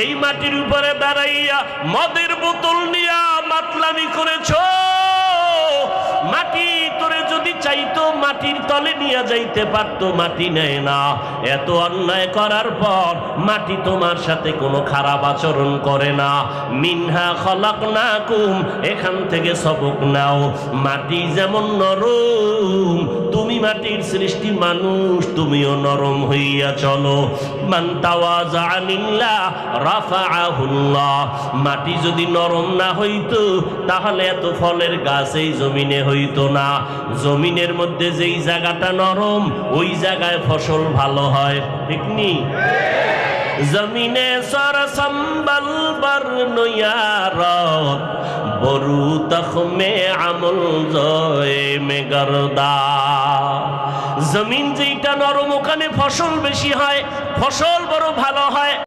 এই মাটির উপরে দাঁড়াইয়া মদের বোতল নিয়া মাতলামি করেছ। মাটি তোরে যদি চাইতো মাটির তলে নিয়ে যাইতে পারতো, মাটি নেয় না। এত অন্যায় করার পর মাটি তোমার সাথে কোনো খারাপ আচরণ করে না। মিনহা খলাকনাকুম, এখান থেকে সবক নাও। মাটি যেমন নরম, তুমি মাটির সৃষ্টি মানুষ, তুমিও নরম হইয়া চলো। মান তাওয়াজা লিল্লাহ রাফাআহুল্লাহ। মাটি যদি নরম না হইতো তাহলে এত ফলের গাছ এই জমিনে হইতো না। জমিনের মধ্যে যেই জায়গাটা নরম ওই জায়গায় ফসল ভালো হয়, ঠিক নি? জমিনে সর সম্বল বর নয়ারত বরু তখমে আমল জয় মে গরদা। জমিন যেটা নরম ওখানে ফসল বেশি হয়, ফসল বড় ভালো হয়।